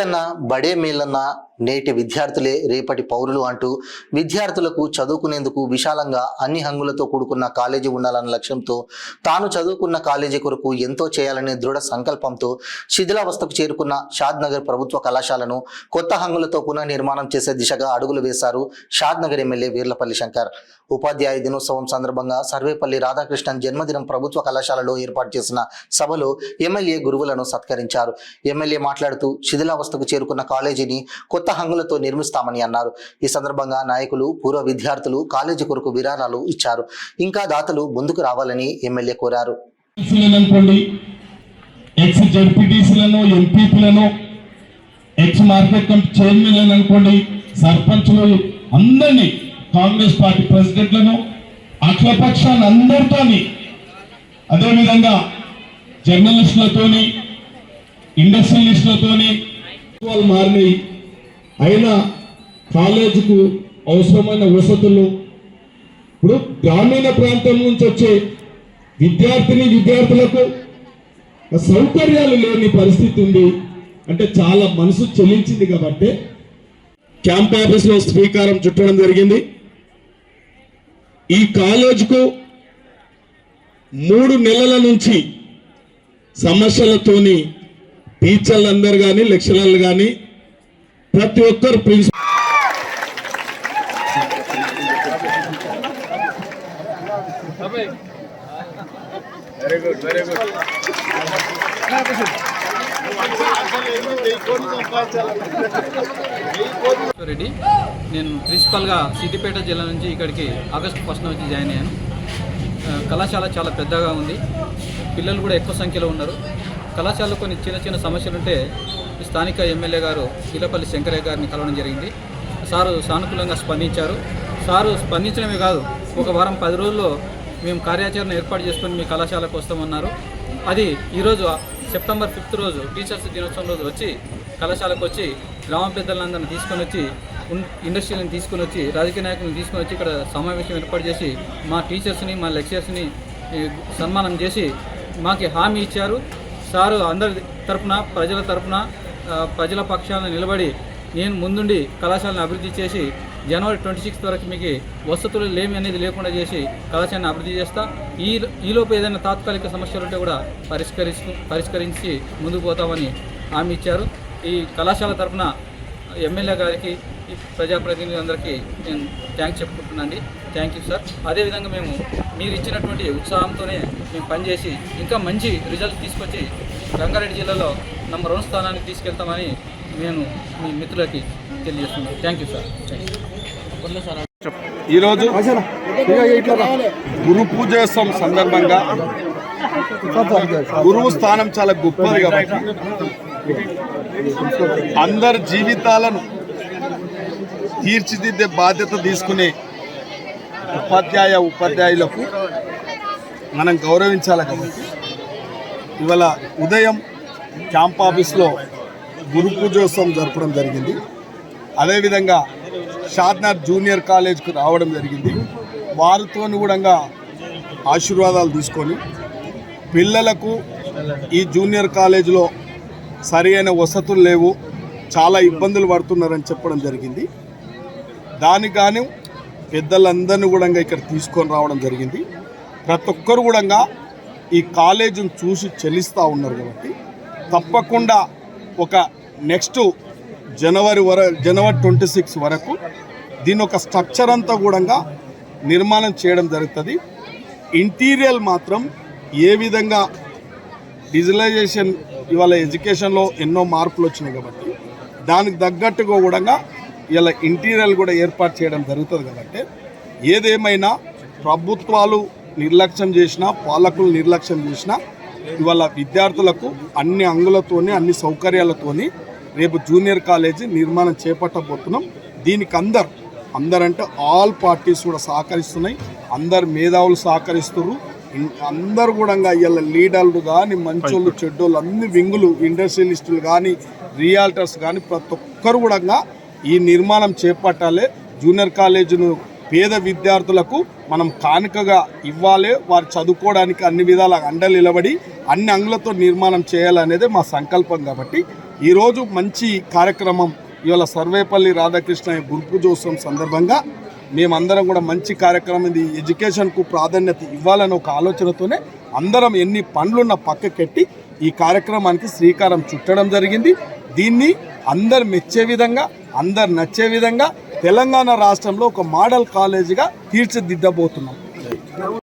బడికన్నా బడే మేలన్నా నేటి విద్యార్థులే రేపటి పౌరులు అంటూ విద్యార్థులకు చదువుకునేందుకు విశాలంగా అన్ని హంగులతో కూడుకున్న కాలేజీ ఉండాలన్న లక్ష్యంతో తాను చదువుకున్న కాలేజీ కొరకు ఎంతో చేయాలనే దృఢ సంకల్పంతో శిథిలావస్థకు చేరుకున్న షాద్నగర్ ప్రభుత్వ కళాశాలను కొత్త హంగులతో పునర్నిర్మాణం చేసే దిశగా అడుగులు వేశారు షాద్నగర్ ఎమ్మెల్యే వీర్లపల్లి శంకర్. ఉపాధ్యాయ దినోత్సవం సందర్భంగా సర్వేపల్లి రాధాకృష్ణన్ జన్మదినం ప్రభుత్వ కళాశాలలో ఏర్పాటు చేసిన సభలో ఎమ్మెల్యే గురువులను సత్కరించారు. ఎమ్మెల్యే మాట్లాడుతూ శిథిలావస్థకు చేరుకున్న కాలేజీని కొత్త హంగులతో నిర్మిస్తామని అన్నారు. ఈ సందర్భంగా నాయకులు, పూర్వ విద్యార్థులు కాలేజీ కొరకు విరాళాలు ఇచ్చారు. ఇంకా దాతలు ముందుకు రావాలని ఎమ్మెల్యే కోరారు. కాంగ్రెస్ పార్టీ ప్రెసిడెంట్లను, అఖిలపక్షాన్ని అందరితోని, అదేవిధంగా జర్నలిస్టులతోని, ఇండస్ట్రియలిస్టులతోని వాళ్ళు మారినాయి. అయినా కాలేజీకు అవసరమైన వసతులు ఇప్పుడు గ్రామీణ ప్రాంతం నుంచి వచ్చే విద్యార్థులకు సౌకర్యాలు లేని పరిస్థితి ఉంది. అంటే చాలా మనసు చెల్లించింది కాబట్టి క్యాంప్ ఆఫీస్లో శ్రీకారం చుట్టడం జరిగింది. ఈ కాలేజీకు 3 నెలల నుంచి సమస్యలతోని టీచర్లందరూ కానీ, లెక్చరర్లు కానీ ప్రతి ఒక్కరు ప్రిన్సిపల్ రెడ్డి. నేను ప్రిన్సిపల్గా సిద్దిపేట జిల్లా నుంచి ఇక్కడికి ఆగస్టు 1 వచ్చి జాయిన్ అయ్యాను. కళాశాల చాలా పెద్దగా ఉంది, పిల్లలు కూడా ఎక్కువ సంఖ్యలో ఉన్నారు. కళాశాలలో కొన్ని చిన్న సమస్యలు ఉంటే స్థానిక ఎమ్మెల్యే గారు వీర్లపల్లి శంకరయ్య గారిని కలవడం జరిగింది. సారు సానుకూలంగా స్పందించారు. సారు స్పందించడమే కాదు, ఒక వారం 10 రోజుల్లో మేము కార్యాచరణ ఏర్పాటు చేసుకొని మీ కళాశాలకు వస్తామన్నారు. అది ఈరోజు సెప్టెంబర్ 5 రోజు టీచర్స్ దినోత్సవం రోజు వచ్చి కళాశాలకు వచ్చి గ్రామ పెద్దలందరిని తీసుకొని వచ్చి, ఇండస్ట్రీలను తీసుకొని వచ్చి, రాజకీయ నాయకులను తీసుకొని వచ్చి ఇక్కడ సమావేశం ఏర్పాటు చేసి మా టీచర్స్ని, మా లెక్చరర్స్ని సన్మానం చేసి మాకు హామీ ఇచ్చారు. సారు అందరి తరఫున, ప్రజల తరఫున, ప్రజల పక్షాన నిలబడి నేను ముందుండి కళాశాలను అభివృద్ధి చేసి జనవరి 26 వరకు మీకు వసతులు లేమి అనేది లేకుండా చేసి కళాశాలను అభివృద్ధి చేస్తా. ఈలోపు ఏదైనా తాత్కాలిక సమస్యలు ఉంటే కూడా పరిష్కరించి ముందుకు పోతామని హామీ ఇచ్చారు. ఈ కళాశాల తరఫున ఎమ్మెల్యే గారికి, ఈ ప్రజాప్రతినిధులందరికీ నేను థ్యాంక్స్ చెప్పుకుంటున్నానండి. Thank you sir. అదేవిధంగా మేము మీరు ఇచ్చినటువంటి ఉత్సాహంతోనే మేము పనిచేసి ఇంకా మంచి రిజల్ట్ తీసుకొచ్చి రంగారెడ్డి జిల్లాలో నంబర్ 1 స్థానానికి తీసుకెళ్తామని నేను మీ మిత్రులకి తెలియజేస్తున్నాను. Thank you sir. ఈరోజు గురు పూజోత్సవం సందర్భంగా గురువు స్థానం చాలా గొప్పది కాబట్టి అందరి జీవితాలను తీర్చిదిద్దే బాధ్యత తీసుకునే ఉపాధ్యాయులకు మనం గౌరవించాలి కాబట్టి ఇవాళ ఉదయం క్యాంప్ ఆఫీస్లో గురు పూజోత్సవం జరపడం జరిగింది. అదేవిధంగా షాద్నగర్ జూనియర్ కాలేజ్కు రావడం జరిగింది. వారితో కూడా ఆశీర్వాదాలు తీసుకొని పిల్లలకు ఈ జూనియర్ కాలేజీలో సరి అయిన వసతులు లేవు, చాలా ఇబ్బందులు పడుతున్నారని చెప్పడం జరిగింది. దానికి గాను పెద్దలందరినీ కూడా ఇక్కడ తీసుకొని రావడం జరిగింది. ప్రతి ఒక్కరు కూడా ఈ కాలేజీని చూసి చెల్లిస్తూ ఉన్నారు కాబట్టి తప్పకుండా ఒక నెక్స్ట్ జనవరి 26 వరకు దీని ఒక స్ట్రక్చర్ అంతా కూడా నిర్మాణం చేయడం జరుగుతుంది. ఇంటీరియర్ మాత్రం ఏ విధంగా డిజిటలైజేషన్ ఇవాళ ఎడ్యుకేషన్లో ఎన్నో మార్పులు వచ్చినాయి కాబట్టి దానికి తగ్గట్టుగా కూడా ఇలా ఇంటీరియర్ కూడా ఏర్పాటు చేయడం జరుగుతుంది. కాబట్టి ఏదేమైనా ప్రభుత్వాలు నిర్లక్ష్యం చేసినా, పాలకులు నిర్లక్ష్యం చేసినా ఇవాళ విద్యార్థులకు అన్ని అంగులతోని, అన్ని సౌకర్యాలతోని రేపు జూనియర్ కాలేజీ నిర్మాణం చేపట్టబోతున్నాం. దీనికి అందరంటే ఆల్ పార్టీస్ కూడా సహకరిస్తున్నాయి. అందరు మేధావులు సహకరిస్తున్నారు. అందరూ కూడా ఇలా లీడర్లు కానీ, మంచోళ్ళు, చెడ్డోళ్ళు, అన్ని వింగులు, ఇండస్ట్రియలిస్టులు కానీ, రియాల్టర్స్ కానీ ప్రతి ఒక్కరు కూడా ఈ నిర్మాణం చేపట్టాలి. జూనియర్ కాలేజీను పేద విద్యార్థులకు మనం కానుకగా ఇవ్వాలి. వారు చదువుకోవడానికి అన్ని విధాల అండలు నిలబడి అన్ని అంగులతో నిర్మాణం చేయాలనేదే మా సంకల్పం. కాబట్టి ఈరోజు మంచి కార్యక్రమం ఇవాళ సర్వేపల్లి రాధాకృష్ణ గురుపూజోత్సవం సందర్భంగా మేమందరం కూడా మంచి కార్యక్రమం ఇది ఎడ్యుకేషన్కు ప్రాధాన్యత ఇవ్వాలని ఒక ఆలోచనతోనే అందరం ఎన్ని పనులున్న పక్కకెట్టి ఈ కార్యక్రమానికి శ్రీకారం చుట్టడం జరిగింది. దీన్ని అందరు మెచ్చే విధంగా అందరు నచ్చే విధంగా తెలంగాణ రాష్ట్రంలో ఒక మోడల్ కాలేజీగా తీర్చిదిద్దబోతున్నాం.